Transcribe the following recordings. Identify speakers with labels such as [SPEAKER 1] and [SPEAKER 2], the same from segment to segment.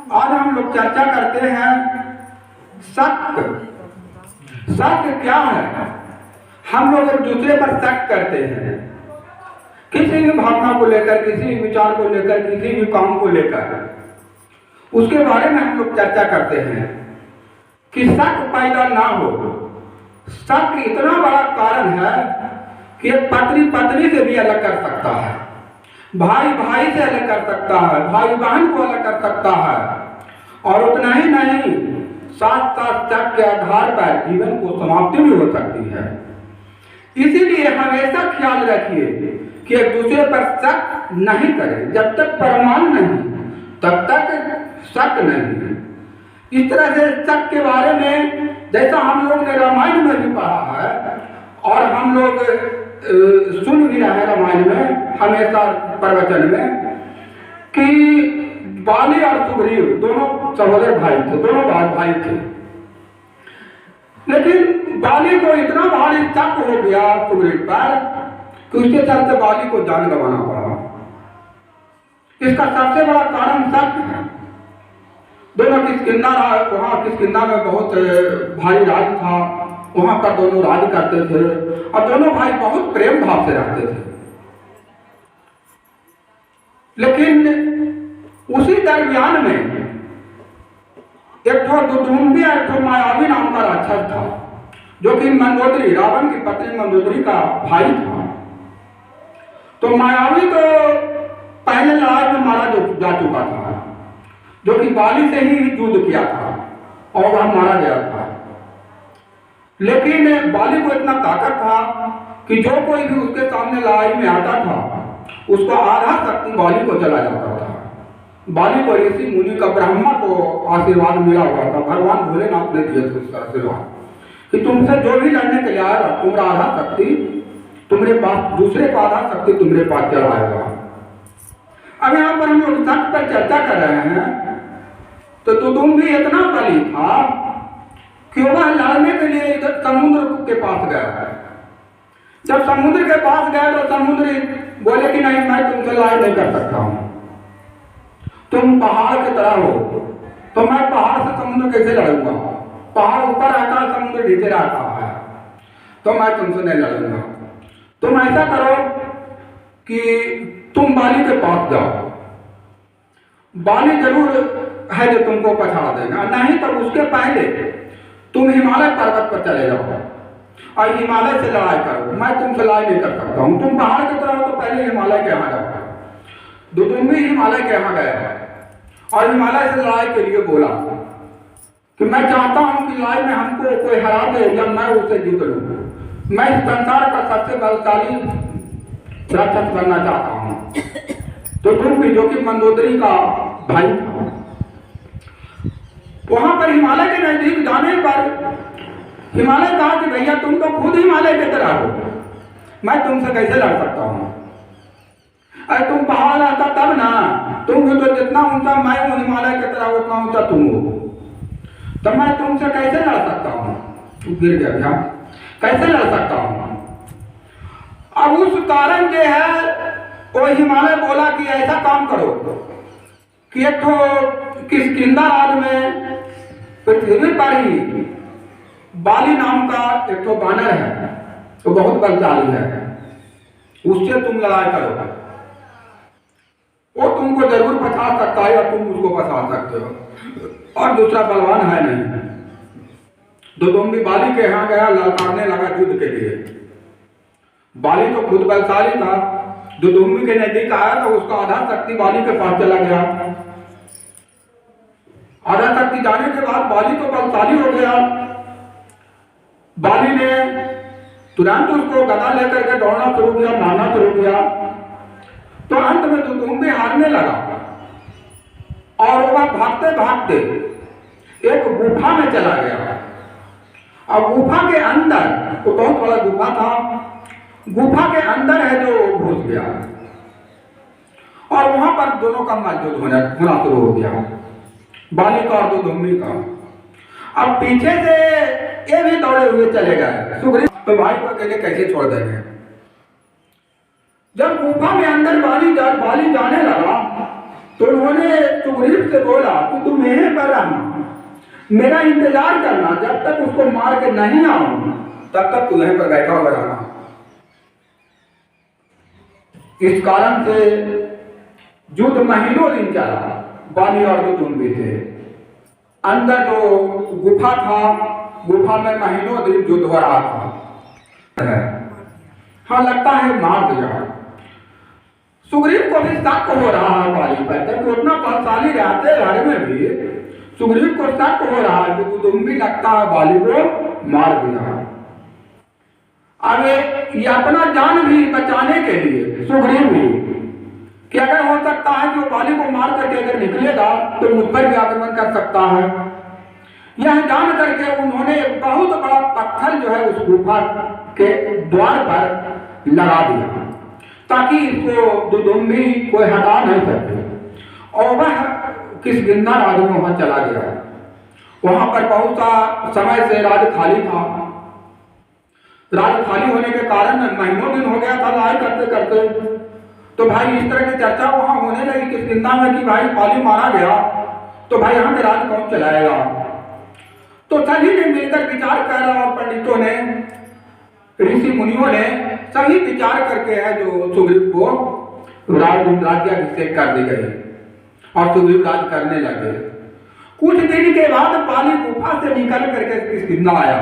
[SPEAKER 1] आज हम लोग चर्चा करते हैं शक। शक क्या है? हम लोग एक दूसरे पर शक करते हैं, किसी भी भावना को लेकर, किसी भी विचार को लेकर, किसी भी काम को लेकर, उसके बारे में हम लोग चर्चा करते हैं कि शक पैदा ना हो। शक इतना बड़ा कारण है कि एक पत्नी पत्नी से भी अलग कर सकता है, भाई भाई से अलग कर सकता है, भाई बहन को अलग कर सकता है, और उतना ही नहीं, साथ साथ शक के आधार पर जीवन को समाप्ति भी हो सकती है। इसीलिए हमेशा ख्याल रखिए कि एक दूसरे पर शक नहीं करें। जब तक प्रमाण नहीं तब तक शक नहीं। इस तरह से शक के बारे में जैसा हम लोग ने रामायण में भी पढ़ा है और हम लोग सुन भी रहे हैं रामायण में हमेशा प्रवचन में कि बाली और सुग्रीव दोनों सहोदर भाई थे, दोनों भाई थे। लेकिन बाली को इतना भारी शक हो गया सुग्रीव पर कि उसके चलते बाली को जान गंवाना पड़ा। इसका सबसे बड़ा कारण शक है। दोनों किष्किंधा, वहां किष्किंधा में बहुत भारी राज था, वहां पर दोनों राज करते थे और दोनों भाई बहुत प्रेम भाव से रहते थे। लेकिन उसी दरमियान में एक ठो दुदुम्बी, एक ठो मायावी नाम का राक्षस था, जो कि मंदोदरी, रावण की पत्नी मंदोदरी का भाई था। तो मायावी तो पहले लड़ाई में मारा जा चुका था, जो कि बाली से ही युद्ध किया था और वह मारा गया था। लेकिन बाली को इतना ताकत था कि जो कोई भी उसके सामने लड़ाई में आता था उसको आधा शक्ति बाली को चला जाता था। बाली को ऋषि मुनि का, ब्रह्मा को आशीर्वाद मिला हुआ था, भगवान भोलेनाथ ने दिया था उसका आशीर्वाद कि तुमसे जो भी लड़ने के लिए आएगा तुम्हारा आधा शक्ति तुम्हारे पास, दूसरे को आधा शक्ति तुम्हारे पास चलाएगा। अब यहाँ पर हम लोग शक पर चर्चा कर रहे हैं तो दुदुम्बी इतना बली था कि वह लड़ने के लिए इधर समुद्र के पास गया। जब समुद्र के पास गया तो समुद्र बोले कि नहीं, मैं तुमसे लड़ाई नहीं कर सकता हूं, तुम पहाड़ की तरह हो, तो मैं पहाड़ से समुद्र कैसे लड़ूंगा? पहाड़ ऊपर रहता है, समुद्र नीचे रहता है, तो मैं तुमसे नहीं लड़ूंगा। तुम ऐसा करो कि तुम बाली के पास जाओ, बाली जरूर है जो तुमको पछाड़ देगा, नहीं तो उसके पहले तुम हिमालय पर्वत पर चले जाओ और हिमालय से लड़ाई करो। मैं तुमसे लड़ाई नहीं कर सकता हूँ, तुम पहाड़ की तरह हो, तो पहले हिमालय के यहाँ जाओ। दुदुम्बी हिमालय के यहाँ गया और हिमालय से लड़ाई के लिए बोला कि मैं चाहता हूँ कि लड़ाई में हमको कोई हरा दे या मैं उसे जीत लूँ। मैं इस संसार का सबसे बलशाली राक्षस बनना चाहता हूँ। तो दुदुम्बी, जो कि मंदोदरी का भाई था, वहां पर हिमालय के नजदीक जाने पर हिमालय कहा कि भैया तुम तो खुद हिमालय की तरह हो, मैं तुमसे कैसे लड़ सकता हूँ? अरे तुम पहाड़ रहता तब ना, तुम भी तो जितना ऊंचा मैं हूँ हिमालय की तरह उतना ऊंचा तुम हो, तो मैं तुमसे कैसे लड़ सकता हूँ? गिर गया भैया, कैसे लड़ सकता हूँ? अब उस कारण जो है वो हिमालय बोला कि ऐसा काम करो कि एक तो किष्किंधा राज में पृथ्वी पर ही बाली नाम का एक तो बानर है, तो बहुत बलशाली है, उससे तुम लड़ाई करो, वो तुमको जरूर फंसा सकता है या तुम उसको फंसा सकते हो, और दूसरा बलवान है नहीं। दुदुम्बी बाली के यहाँ गया, ललकारने लगा युद्ध के लिए। बाली तो खुद बलशाली था, दुदुम्बी के नजदीक आया तो उसका आधा शक्ति बाली के पास चला गया। आधा शक्ति जाने के बाद बाली तो बलशाली हो गया। बाली ने तुरंत उसको गदा लेकर के दौड़ना शुरू किया, मारना शुरू किया। तो अंत में दुदुम्बी हारने लगा और वह भागते भागते एक गुफा में चला गया। अब गुफा के अंदर, तो बहुत बड़ा गुफा था, गुफा के अंदर है जो घुस गया और वहां पर दोनों का मजबूत होना शुरू हो गया, बाली का और दुदुम्बी का। अब पीछे से ये भी दौड़े हुए चले गए। सुग्रीव तो भाई को अकेले कैसे छोड़ देंगे? जब गुफा में अंदर बाली जाने लगा तो उन्होंने सुग्रीव से बोला कि तुम यहीं पर रहना, मेरा इंतजार करना, जब तक उसको मार के नहीं आऊं तब तक तू यहीं पर बैठा हुआ रहना। इस कारण से युद्ध महीनों दिन चला। बाली और दुदुम्बी थे अंदर, जो गुफा था, गुफा में महीनों दिन युद्ध हो रहा था। हाँ, लगता है मार दिया। सुग्रीव को भी शक हो रहा है बाली पर, जब उतना बलशाली रहते घर में भी सुग्रीव को शक हो रहा है कि दुदुम्बी लगता है बाली को मार दिया। अब ये अपना जान भी बचाने के लिए सुग्रीव भी कि अगर हो सकता है कि वो बाली को मार करके अगर निकलेगा तो मुझ पर भी आक्रमण कर सकता है, यह जान करके उन्होंने एक बहुत बड़ा पत्थर जो है उस गुफा के द्वार पर लगा दिया ताकि इसको दुदुम्बी कोई हटा नहीं सके। और वह किष्किंधा राज्य में वहां चला गया। वहां पर बहुत सा समय से राज्य खाली था। राज्य खाली होने के कारण महीनों दिन हो गया था लड़ाई करते करते। तो भाई इस तरह की चर्चा वहां होने लगी किष्किंधा में कि भाई बाली मारा गया तो भाई यहाँ के राज्य कौन चलाएगा। तो सभी ने मिलकर विचार करा और पंडितों ने, ऋषि मुनियों ने सभी विचार करके है जो सुग्रीव को राज्याभिषेक कर दी गई और सुग्रीव राज करने लगे। कुछ दिन के बाद बाली गुफा से निकल करके किष्किंधा आया।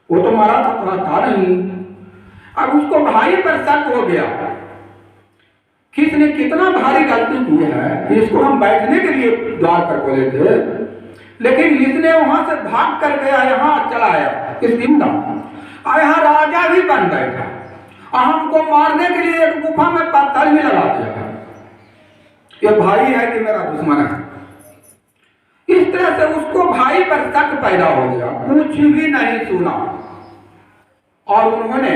[SPEAKER 1] वो तो मारा था नहीं। अब उसको भाई पर शक हो गया कि इसने कितना भारी गलती की है कि इसको हम बैठने के लिए द्वार पर बोले थे, लेकिन इसने वहां से भाग कर गया, यहाँ चला आया किष्किंधा, और यहाँ राजा भी बन बैठा और हमको मारने के लिए एक गुफा में पत्थर भी लगा दिया। ये भाई है कि मेरा दुश्मन है। इस तरह से उसको भाई पर शक पैदा हो गया, कुछ भी नहीं सुना और उन्होंने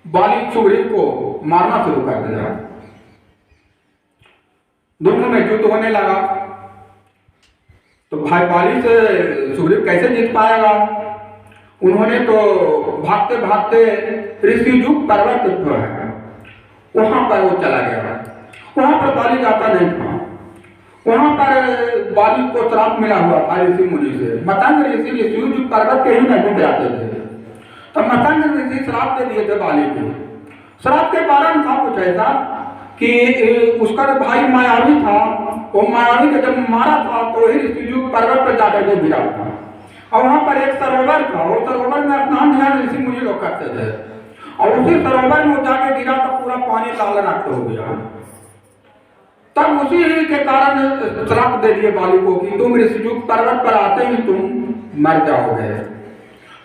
[SPEAKER 1] बाली सुग्रीव को मारना शुरू कर दिया। दोनों में युद्ध होने लगा। तो भाई बाली से सुग्रीव कैसे जीत पाएगा। उन्होंने तो भागते भागते ऋषियुग पर्वत जो है वहां पर वो चला गया। वहां पर बाली जाता नहीं था। वहां पर बाली को श्राप मिला हुआ था ऋषि मुनि से। मतंग ऋषि ऋषियुग पर्वत के ही नजदीक जाते थे। तो मतंग ऋषि श्राप दे दिए थे बाली को। श्राप के कारण था कुछ ऐसा कि उसका भाई मायावी था, वो मायावी को जब मारा था तो ही ऋषियुग पर्वत पर जाकर के गिरा था। और वहां पर एक सरोवर था, वो सरोवर में स्नान ध्यान ऋषि मुनि लोग करते थे और उसी सरोवर में जाके गिरा तो पूरा पानी लाल रक्त हो गया। तब उसी के कारण श्राप दे दिए बाली को कि तुम ऋषियुग पर्वत पर आते ही तुम मर जाओगे।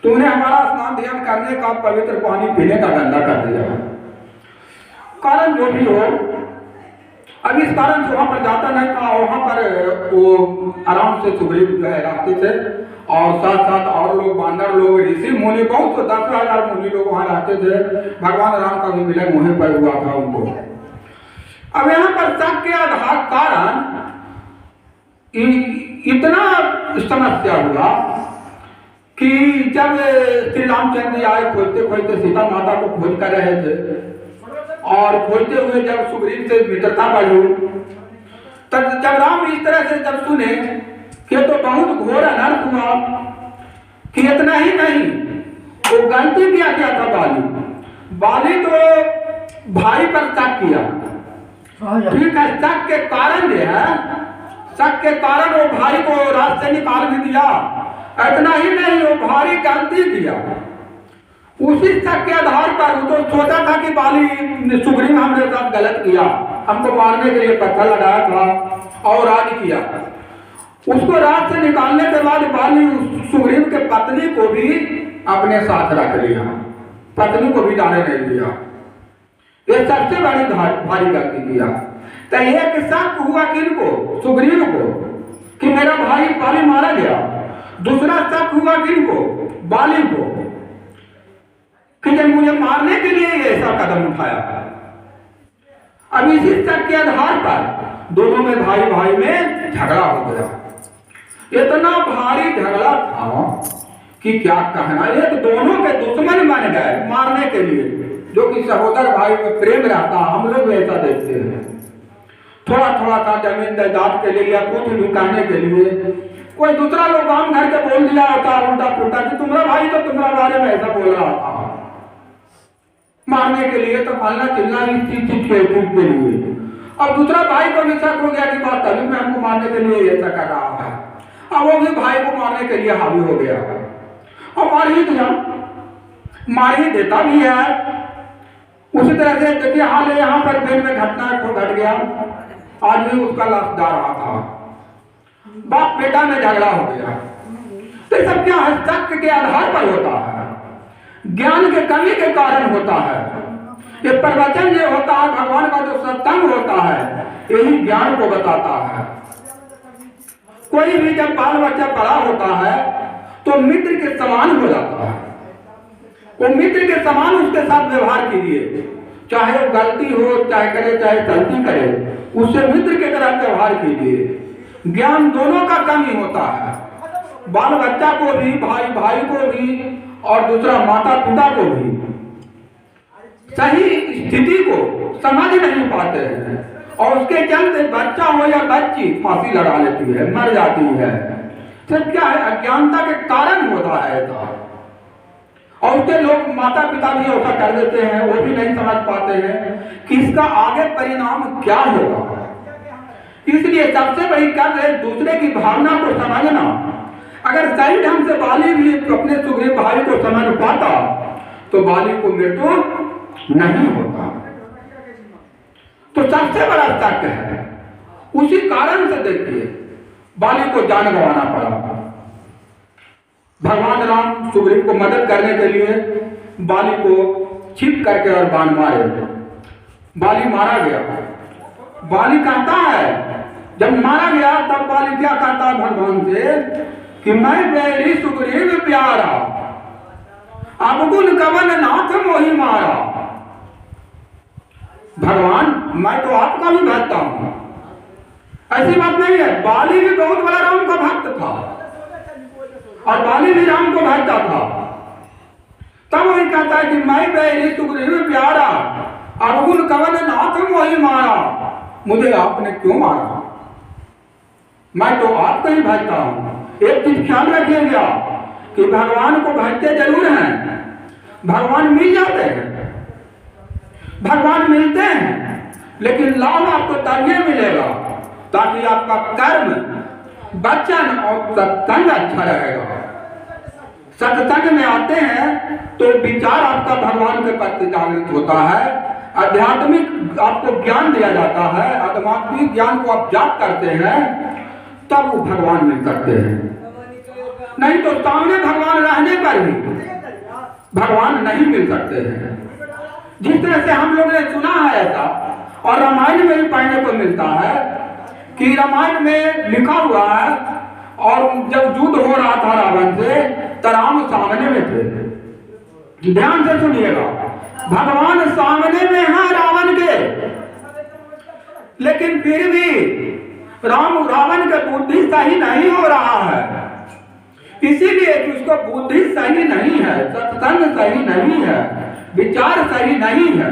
[SPEAKER 1] तुमने हमारा स्नान ध्यान करने का, पवित्र पानी पीने का गंदा कर दिया। कारण जो भी हो, अब इस कारण से वहां पर जाता नहीं था। वहां पर वो आराम से सुग्रीव जो है रहते थे और साथ साथ और लोग, बांदर लोग, ऋषि मुनि, बहुत 10,000 मुनि लोग वहां रहते थे। भगवान राम का भी मिलन वहीं पर हुआ था उनको। अब यहाँ पर शक के आधार कारण इतना समस्या हुआ कि जब श्री रामचंद्र आए खोजते खोजते सीता माता को खोज कर रहे थे और खोजते हुए जब सुग्रीव से मित्रता बढ़ी, तब जब राम इस तरह से जब सुने कि तो बहुत घोर अनर्थ हुआ कि इतना ही नहीं, वो गलती क्या था बाली तो भाई पर शक किया। ठीक है, शक के कारण जो है, शक के कारण वो भाई को रास्ते से निकाल भी दिया। इतना ही नहीं, वो भारी गलती किया। उसी शक के आधार पर वो तो सोचा था कि बाली सुग्रीव हमने साथ गलत किया, हमको मारने के लिए पत्थर लगाया था और राज किया। उसको राज से निकालने के बाद बाली सुग्रीव के पत्नी को भी अपने साथ रख लिया, पत्नी को भी जाने नहीं दिया। ये सबसे बड़ी भारी गलती किया। तो एक शक हुआ किनको, सुग्रीव को, कि मेरा भाई बाली मारा गया। दूसरा शक हुआ किनको, बाली को, कि जब मुझे मारने के लिए ऐसा कदम उठाया। अब इसी शक के आधार पर दोनों में भाई भाई में झगड़ा हो गया। इतना भारी झगड़ा था कि क्या कहना। एक दोनों के दुश्मन बन गए मारने के लिए, जो कि सहोदर भाई में प्रेम रहता, हम लोग भी ऐसा देखते हैं। थोड़ा थोड़ा सा जमीन जायदाद के लिए या कुछ भी कहने के लिए कोई दूसरा लोग काम घर के बोल दिया होता उल्टा पुल्टा कि तुम्हारा भाई तो तुम्हारा बारे में ऐसा बोल रहा था, मारने के लिए तो फलना चिल्ला इस चीज के लिए। अब दूसरा भाई को भी शक हो गया कि बात तभी में हमको मारने के लिए ऐसा कर रहा है, अब वो भी भाई को मारने के लिए हावी हो गया और मार ही देता भी है। उसी तरह से देखिए हाल यहाँ पर पेड़ में घटना घट गया, आज भी उसका लाश जा रहा था, बाप बेटा में झगड़ा हो गया। तो सब क्या है, सत्य के आधार पर होता है, ज्ञान के कमी के कारण होता है। ये प्रवचन जो होता है, भगवान का जो सत्संग होता है, यही ज्ञान को बताता है। कोई भी जब बाल बच्चा बड़ा होता है तो मित्र के समान हो जाता है, वो मित्र के समान उसके साथ व्यवहार कीजिए, चाहे वो गलती हो चाहे करे चाहे गलती करे, उससे मित्र की तरह व्यवहार कीजिए। ज्ञान दोनों का कमी होता है, बाल बच्चा को भी, भाई भाई को भी और दूसरा माता पिता को भी सही स्थिति को समझ नहीं पाते हैं और उसके चलते बच्चा हो या बच्ची फांसी लगा लेती है, मर जाती है। तो क्या है, अज्ञानता के कारण होता है ऐसा। और उसके लोग माता पिता भी ऐसा कर देते हैं, वो भी नहीं समझ पाते हैं कि इसका आगे परिणाम क्या होगा। इसलिए सबसे बड़ी कार्य है दूसरे की भावना को समझना। अगर सही ढंग से बाली भी अपने सुग्रीव भाई को समझ पाता तो बाली को मृत्यु नहीं होता। तो सबसे बड़ा सत्य है, उसी कारण से देखिए बाली को जान गंवाना पड़ा। भगवान राम सुग्रीव को मदद करने के लिए बाली को छिप करके और बाण मारे, बाली मारा गया। बाली कहता है, जब मारा गया तब बाली क्या कहता है भगवान से कि मैं बैरी सुग्रीव प्यारा, अवगुण कवन नाथ मोहि मारा। भगवान मैं तो आपका भी भक्त हूं, ऐसी बात नहीं है। बाली भी बहुत बड़ा राम का भक्त था और बाली भी राम को भजता था। तब वही कहता है कि मैं बैरी सुग्रीव प्यारा, अवगुण कवन नाथ मोहि मारा। मुझे आपने क्यों मारा, मैं तो आपका ही भजता हूं। एक चीज ख्याल रखिएगा कि भगवान को भजते जरूर हैं, भगवान मिल जाते हैं, भगवान मिलते हैं, लेकिन लाभ आपको तभी मिलेगा ताकि आपका कर्म, वचन और सत्संग अच्छा रहेगा। सत्संग में आते हैं तो विचार आपका भगवान के प्रति जागृत होता है, आध्यात्मिक आपको ज्ञान दिया जाता है, आध्यात्मिक ज्ञान को आप जाप करते हैं, तब वो भगवान मिल सकते हैं। नहीं तो सामने भगवान रहने पर भी भगवान नहीं मिल सकते हैं। जिस तरह से हम लोग ने सुना है ऐसा, और रामायण में भी पढ़ने को मिलता है कि रामायण में लिखा हुआ है, और जब युद्ध हो रहा था रावण से तो राम सामने में थे। ध्यान से सुनिएगा, भगवान सामने में है रावण के, लेकिन फिर भी रावण का बुद्धि सही नहीं हो रहा है, इसीलिए कि उसको बुद्धि सही नहीं है, सत्संग सही नहीं है, विचार सही नहीं है,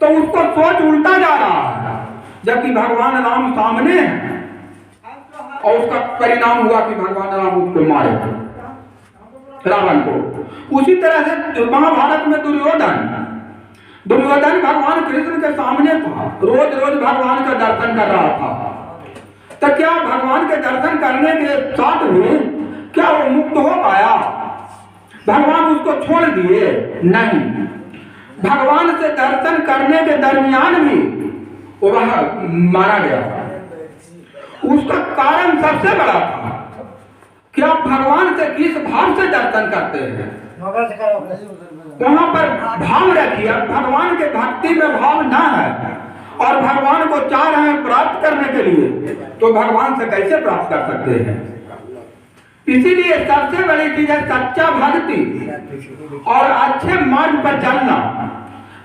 [SPEAKER 1] तो उसको सोच उल्टा जा रहा है। जबकि भगवान राम सामने है और उसका परिणाम हुआ कि भगवान राम उसको मारे रावण को। उसी तरह से महाभारत में दुर्योधन भगवान कृष्ण के सामने था, रोज रोज भगवान का दर्शन कर रहा था। तो क्या भगवान के दर्शन करने के साथ भी क्या वो मुक्त हो पाया? भगवान उसको छोड़ दिए? नहीं, भगवान से दर्शन करने के दरमियान भी वह मारा गया। उसका कारण सबसे बड़ा था कि आप भगवान से किस भाव से दर्शन करते हैं, वहां पर भाव रखिए। भगवान के भक्ति में भाव ना है और भगवान को चाह रहे हैं प्राप्त करने के लिए, तो भगवान से कैसे प्राप्त कर सकते हैं? इसीलिए सबसे बड़ी चीज है सच्चा भक्ति और अच्छे मार्ग पर चलना।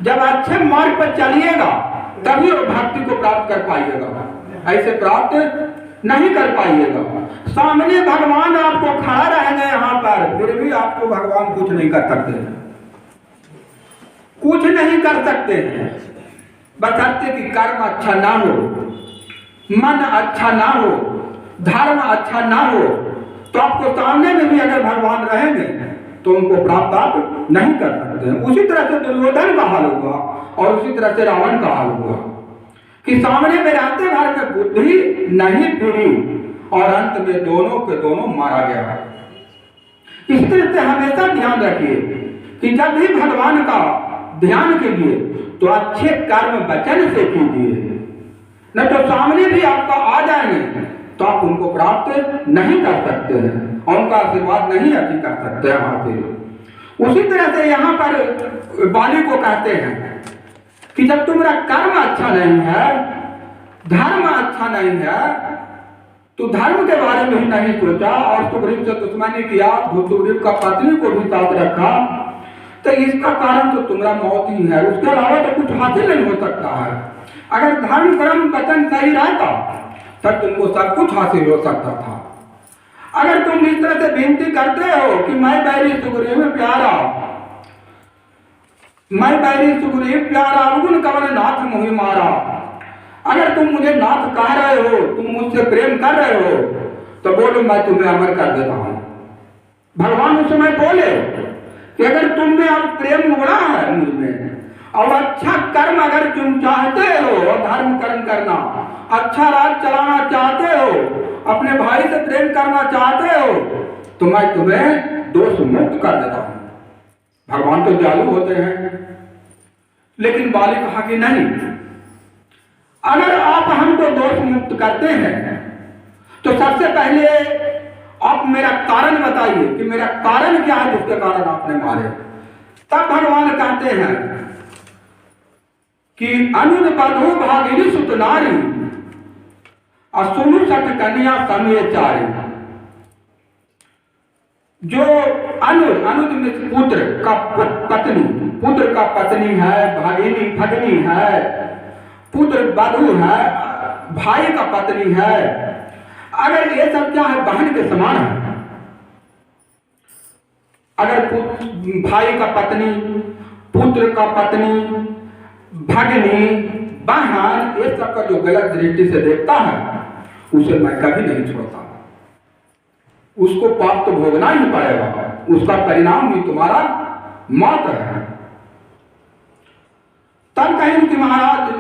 [SPEAKER 1] जब अच्छे मार्ग पर चलिएगा तभी वो भक्ति को प्राप्त कर पाइएगा, ऐसे प्राप्त नहीं कर पाइएगा। सामने भगवान आपको खड़ा रहेंगे यहाँ पर, फिर भी आपको भगवान कुछ नहीं कर सकते, कुछ नहीं कर सकते हैं, बशर्ते कि कर्म अच्छा ना हो। मन अच्छा ना हो, धर्म अच्छा ना हो, तो आपको सामने में भी अगर भगवान रहेंगे तो उनको प्राप्त आप नहीं कर सकते हैं। उसी तरह से दुर्योधन का हाल हुआ और उसी तरह से रावण का हाल हुआ कि सामने में रहते भर में बुद्धि नहीं फिरी और अंत में दोनों के दोनों मारा गया। इस तरह से हमेशा ध्यान रखिए कि जब भी भगवान का ध्यान कीजिए तो अच्छे कर्म वचन से कीजिए, न तो सामने भी आपका आ जाएंगे तो आप उनको प्राप्त नहीं कर सकते हैं और उनका आशीर्वाद नहीं अति कर सकते हैं हासिल। उसी तरह से यहाँ पर बाली को कहते हैं कि जब तुम्हारा कर्म अच्छा नहीं है, धर्म अच्छा नहीं है, तो धर्म के बारे में ही नहीं सोचा और सुग्रीव से दुश्मनी किया, सुग्रीव का पत्नी को भी साथ रखा, तो इसका कारण तो तुम्हारा मौत ही है, उसके अलावा तो कुछ हासिल नहीं हो सकता है। अगर धर्म कर्म वचन सही रहता तब तुमको सब कुछ हासिल हो सकता था। अगर तुम इस तरह से विनती करते हो कि मैं बैरी सुग्रीव प्यारा, मैं बैरी सुग्रीव प्यारा, अवगुण कवन नाथ मोहि मारा, अगर तुम मुझे नाथ कह रहे हो, तुम मुझसे प्रेम कर रहे हो, तो बोलो मैं तुम्हें अमर कर देता हूं। भगवान उस समय बोले कि अगर तुम में अब प्रेम उड़ा है मुझ में और अच्छा कर्म अगर तुम चाहते हो और धर्म कर्म करना, अच्छा राज चलाना चाहते हो, अपने भाई से प्रेम करना चाहते हो, तो मैं तुम्हें दोष मुक्त कर देता हूं। भगवान तो दयालु होते हैं, लेकिन बाली कहा कि नहीं, अगर आप हमको दोष मुक्त करते हैं तो सबसे पहले आप मेरा कारण बताइए कि मेरा कारण क्या है जिसके कारण आपने मारे। तब भगवान कहते हैं कि अनुज बधु भागिनी सुत नारी असुनु सत कन्या समय चारी। जो अनुज में पुत्र का पत्नी, पुत्र का पत्नी है, भागिनी भगनी है, पुत्र बधू है, भाई का पत्नी है, अगर ये सब क्या है बहन के समान है। अगर भाई का पत्नी, पुत्र का पत्नी, भगनी, बहन, ये सब का जो गलत दृष्टि से देखता है उसे मैं कभी नहीं छोड़ता, उसको पाप तो भोगना ही पड़ेगा, उसका परिणाम भी तुम्हारा मौत है। तब कहें कि महाराज,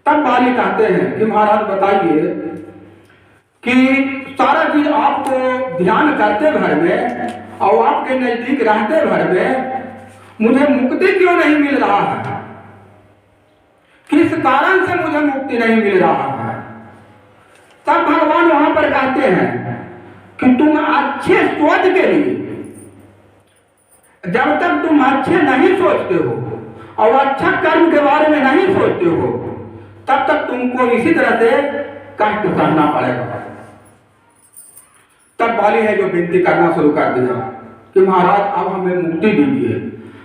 [SPEAKER 1] तब बाली कहते हैं कि महाराज बताइए कि सारा चीज आपको ध्यान करते भर में और आपके नजदीक रहते भर में मुझे मुक्ति क्यों नहीं मिल रहा है, किस कारण से मुझे मुक्ति नहीं मिल रहा है। तब भगवान वहां पर कहते हैं कि तुम अच्छे सोच के लिए, जब तक तुम अच्छे नहीं सोचते हो और अच्छा कर्म के बारे में नहीं सोचते हो तब तक तुमको इसी तरह से कष्ट सहना पड़ेगा। तब बाली है जो विनती करना शुरू कर दिया कि महाराज अब हमें मुक्ति दीजिए,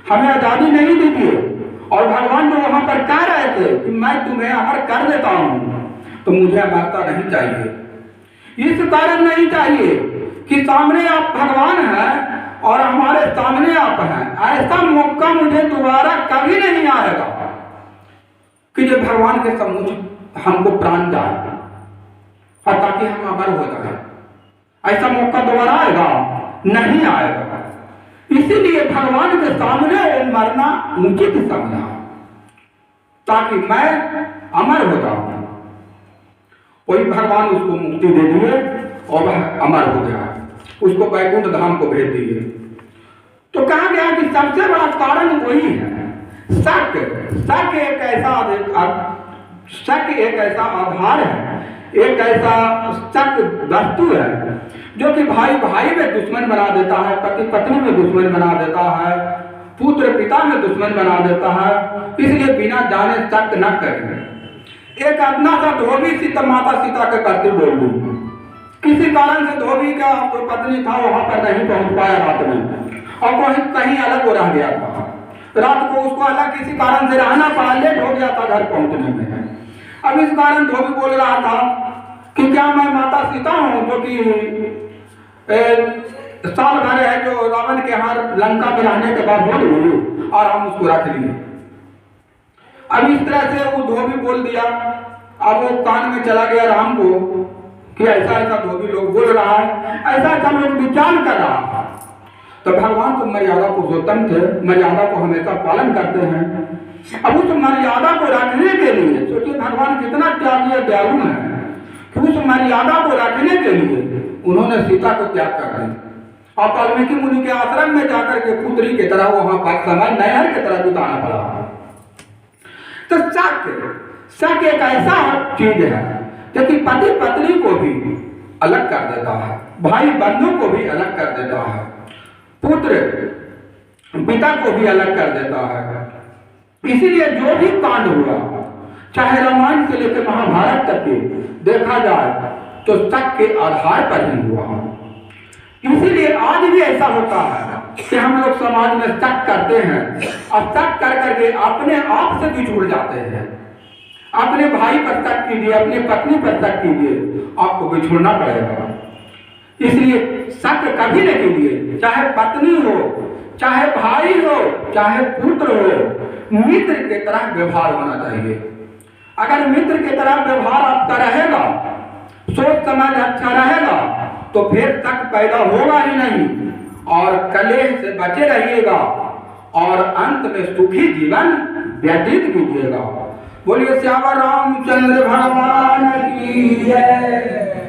[SPEAKER 1] हमें आजादी नहीं दीजिए। और भगवान जो वहां पर कह रहे थे कि मैं तुम्हें अमर कर देता हूं, तो मुझे अमरता नहीं चाहिए। इस कारण नहीं चाहिए कि सामने आप भगवान हैं और हमारे सामने आप हैं, ऐसा मौका मुझे दोबारा कभी नहीं आएगा कि जो भगवान के सम्मुख हमको प्राण जाए और ताकि हम अमर हो जाए। ऐसा मौका दोबारा आएगा? नहीं आएगा। इसीलिए भगवान के सामने मरना उचित समझा ताकि मैं अमर हो जाऊं। वही भगवान उसको मुक्ति दे दिए और वह अमर हो गया, उसको वैकुंठ धाम को भेज दिए। तो कहा गया कि सबसे बड़ा कारण वही है शक। शक एक ऐसा आधार है, एक ऐसा शक वस्तु है जो कि भाई भाई में दुश्मन बना देता है, पति पत्नी में दुश्मन बना देता है, पुत्र पिता में दुश्मन बना देता है। इसलिए बिना जाने शक न करें। एक अपना सा धोबी सीता, माता सीता के करते बोल दूं, किसी कारण से धोबी का कोई पत्नी था वहां पर नहीं पहुंच पाया रात में और कहीं अलग वो रह गया था। रात को उसको अलग किसी कारण से रहना पड़ा, लेट हो गया था घर पहुंचने में। अब इस कारण धोबी बोल रहा था कि क्या मैं माता सीता हूं जो कि साल भर है जो रावण के यहाँ लंका में रहने के बाद बोल हुई और हम उसको रख लिए। अब इस तरह से वो धोबी बोल दिया। अब वो कान में चला गया राम को कि ऐसा ऐसा धोबी लोग बोल रहा है, ऐसा ऐसा लोग विचार कर रहा है। तो भगवान तो मर्यादा पुरुषोत्तम थे, मर्यादा को हमेशा पालन करते हैं। अब उस मर्यादा को रखने के लिए सोचिए भगवान कितना त्यागी और दयालु है कि उस मर्यादा को रखने के लिए उन्होंने सीता को त्याग कर दिया और वाल्मीकि मुनि के आश्रम में जाकर के पुत्री की तरह वहां पर समय नहर की तरह बिताना पड़ा। तो शक एक ऐसा चीज है जो कि पति पत्नी को भी अलग कर देता है, भाई बंधु को भी अलग कर देता है, पुत्र पिता को भी अलग कर देता है। इसीलिए जो भी कांड हुआ, चाहे रामायण से लेकर महाभारत तक के देखा जाए तो शक के आधार पर ही हुआ। इसीलिए आज भी ऐसा होता है कि हम लोग समाज में शक करते हैं और शक कर करके अपने आप से भी जुड़ जाते हैं। अपने भाई पर शक कीजिए, अपनी पत्नी पर शक कीजिए, आपको बिछुड़ना पड़ेगा। इसलिए शक कभी न कीजिए, चाहे पत्नी हो, चाहे भाई हो, चाहे पुत्र हो, मित्र की तरह व्यवहार होना चाहिए। अगर मित्र की तरह व्यवहार आपका रहेगा, सोच समझ अच्छा रहेगा, तो फिर शक पैदा होगा ही नहीं और कलेह से बचे रहिएगा और अंत में सुखी जीवन व्यतीत कीजिएगा। बोलिए श्यामा रामचंद्र भगवान की जय।